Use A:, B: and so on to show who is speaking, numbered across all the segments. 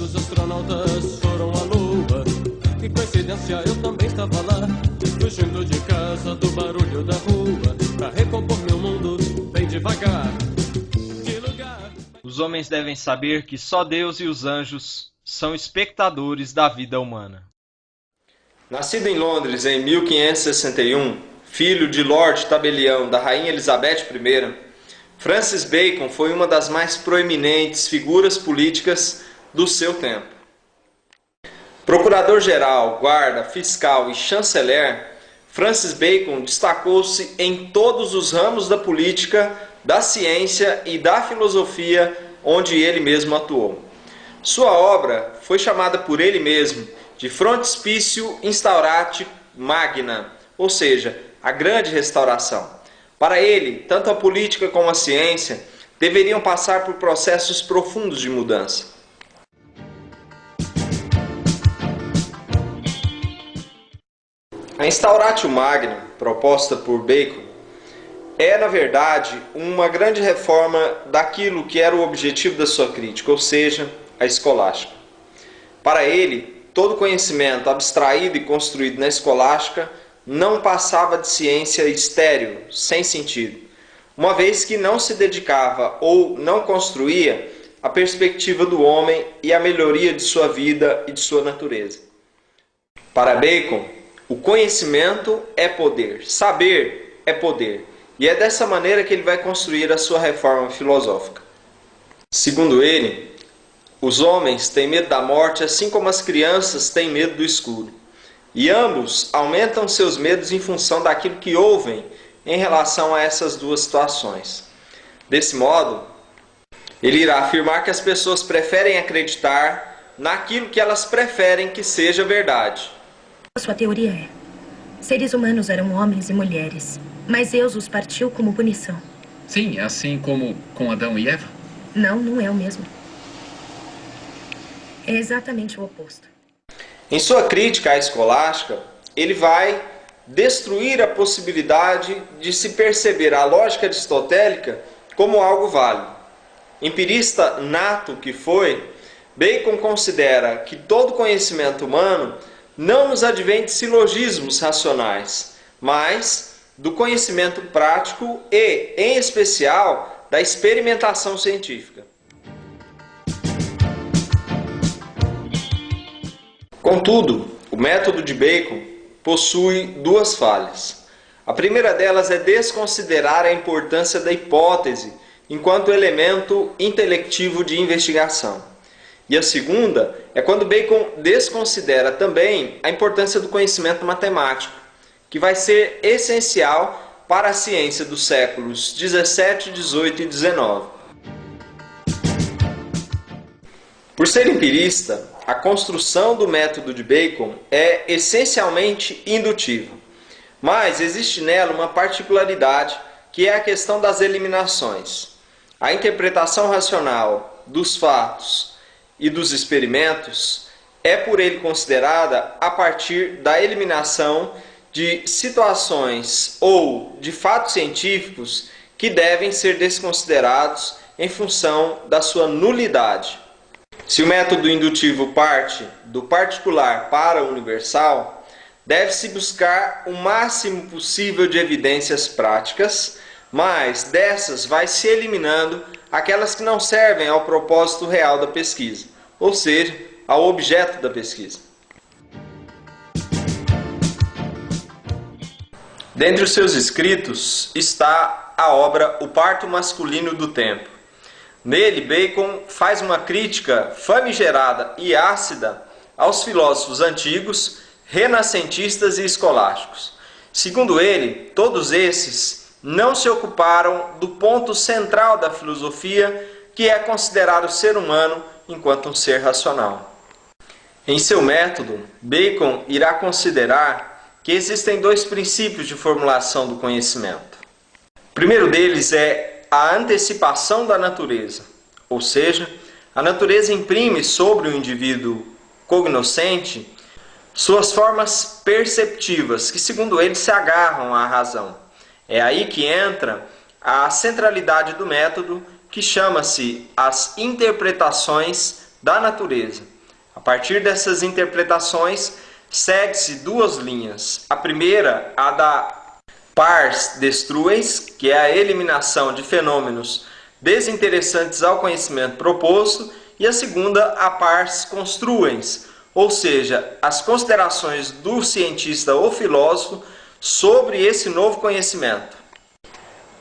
A: Quantos astronautas foram à Lua? Que coincidência, eu também estava lá, fugindo de casa do barulho da rua, pra recompor meu mundo bem devagar. Que lugar...
B: Os homens devem saber que só Deus e os anjos são espectadores da vida humana.
C: Nascido em Londres em 1561, filho de Lord Tabelião da Rainha Elizabeth I, Francis Bacon foi uma das mais proeminentes figuras políticas do seu tempo. Procurador-geral, guarda, fiscal e chanceler, Francis Bacon destacou-se em todos os ramos da política, da ciência e da filosofia onde ele mesmo atuou. Sua obra foi chamada por ele mesmo de Frontispício Instaurati Magna, ou seja, a grande restauração. Para ele, tanto a política como a ciência deveriam passar por processos profundos de mudança. A Instauratio Magna, proposta por Bacon, é, na verdade, uma grande reforma daquilo que era o objetivo da sua crítica, ou seja, a escolástica. Para ele, todo conhecimento abstraído e construído na escolástica não passava de ciência estéril, sem sentido, uma vez que não se dedicava ou não construía a perspectiva do homem e a melhoria de sua vida e de sua natureza. Para Bacon, o conhecimento é poder, saber é poder, e é dessa maneira que ele vai construir a sua reforma filosófica. Segundo ele, os homens têm medo da morte assim como as crianças têm medo do escuro. E ambos aumentam seus medos em função daquilo que ouvem em relação a essas duas situações. Desse modo, ele irá afirmar que as pessoas preferem acreditar naquilo que elas preferem que seja verdade.
D: Sua teoria é: seres humanos eram homens e mulheres, mas Deus os partiu como punição.
E: Sim, assim como com Adão e Eva?
D: Não, não é o mesmo. É exatamente o oposto.
C: Em sua crítica à escolástica, ele vai destruir a possibilidade de se perceber a lógica aristotélica como algo válido. Empirista nato que foi, Bacon considera que todo conhecimento humano não nos advém de silogismos racionais, mas do conhecimento prático e, em especial, da experimentação científica. Contudo, o método de Bacon possui duas falhas. A primeira delas é desconsiderar a importância da hipótese enquanto elemento intelectivo de investigação. E a segunda é quando Bacon desconsidera também a importância do conhecimento matemático, que vai ser essencial para a ciência dos séculos 17, 18 e 19. Por ser empirista, a construção do método de Bacon é essencialmente indutiva, mas existe nela uma particularidade que é a questão das eliminações. A interpretação racional dos fatos e dos experimentos é por ele considerada a partir da eliminação de situações ou de fatos científicos que devem ser desconsiderados em função da sua nulidade. Se o método indutivo parte do particular para o universal, deve-se buscar o máximo possível de evidências práticas, mas dessas vai se eliminando aquelas que não servem ao propósito real da pesquisa, ou seja, ao objeto da pesquisa. Dentre os seus escritos está a obra O Parto Masculino do Tempo. Nele, Bacon faz uma crítica famigerada e ácida aos filósofos antigos, renascentistas e escolásticos. Segundo ele, todos esses não se ocuparam do ponto central da filosofia, que é considerar o ser humano enquanto um ser racional. Em seu método, Bacon irá considerar que existem dois princípios de formulação do conhecimento. O primeiro deles é a antecipação da natureza, ou seja, a natureza imprime sobre o indivíduo cognoscente suas formas perceptivas, que segundo ele se agarram à razão. É aí que entra a centralidade do método, que chama-se as interpretações da natureza. A partir dessas interpretações, segue-se duas linhas. A primeira, a da pars destruens, que é a eliminação de fenômenos desinteressantes ao conhecimento proposto, e a segunda, a pars construens, ou seja, as considerações do cientista ou filósofo sobre esse novo conhecimento.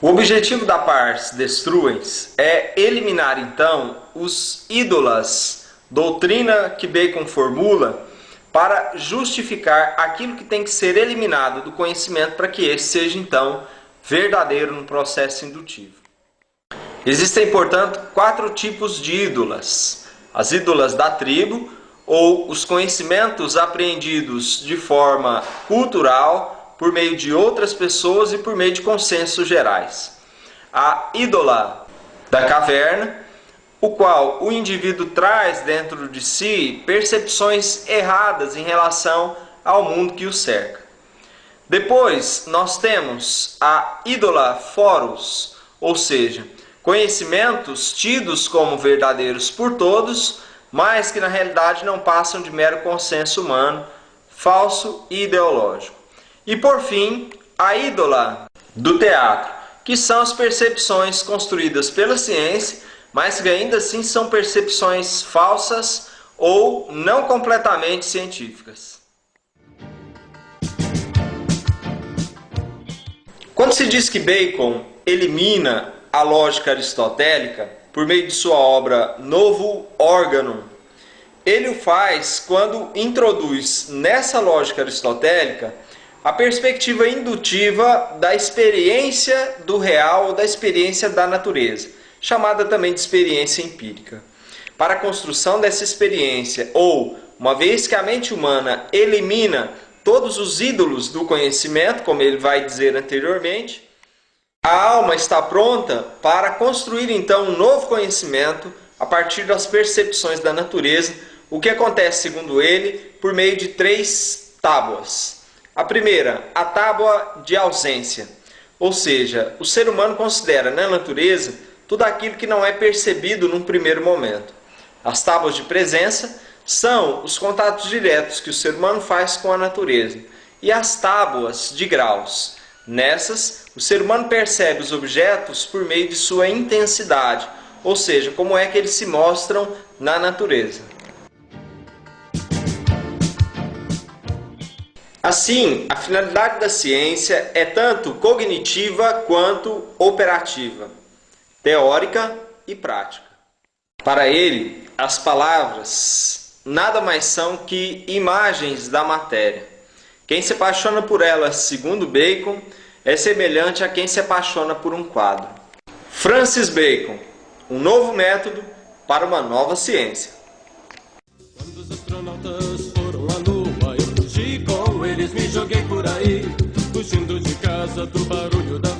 C: O objetivo da pars destruens é eliminar então os ídolas, doutrina que Bacon formula para justificar aquilo que tem que ser eliminado do conhecimento para que esse seja então verdadeiro no processo indutivo. Existem, portanto, 4 tipos de ídolas: as ídolas da tribo, ou os conhecimentos apreendidos de forma cultural por meio de outras pessoas e por meio de consensos gerais. A ídola da caverna, o qual o indivíduo traz dentro de si percepções erradas em relação ao mundo que o cerca. Depois nós temos a ídola foros, ou seja, conhecimentos tidos como verdadeiros por todos, mas que na realidade não passam de mero consenso humano, falso e ideológico. E por fim, a ídola do teatro, que são as percepções construídas pela ciência, mas que ainda assim são percepções falsas ou não completamente científicas. Quando se diz que Bacon elimina a lógica aristotélica por meio de sua obra Novo Organum, ele o faz quando introduz nessa lógica aristotélica a perspectiva indutiva da experiência do real ou da experiência da natureza, chamada também de experiência empírica. Para a construção dessa experiência, ou uma vez que a mente humana elimina todos os ídolos do conhecimento, como ele vai dizer anteriormente, a alma está pronta para construir então um novo conhecimento a partir das percepções da natureza, o que acontece, segundo ele, por meio de 3 tábuas. A primeira, a tábua de ausência, ou seja, o ser humano considera na natureza tudo aquilo que não é percebido num primeiro momento. As tábuas de presença são os contatos diretos que o ser humano faz com a natureza. E as tábuas de graus. Nessas, o ser humano percebe os objetos por meio de sua intensidade, ou seja, como é que eles se mostram na natureza. Assim, a finalidade da ciência é tanto cognitiva quanto operativa, teórica e prática. Para ele, as palavras nada mais são que imagens da matéria. Quem se apaixona por elas, segundo Bacon, é semelhante a quem se apaixona por um quadro. Francis Bacon, um novo método para uma nova ciência.
A: Quando os astronautas foram à Lua, eu fugi com eles, me joguei por aí, fugindo de casa do barulho da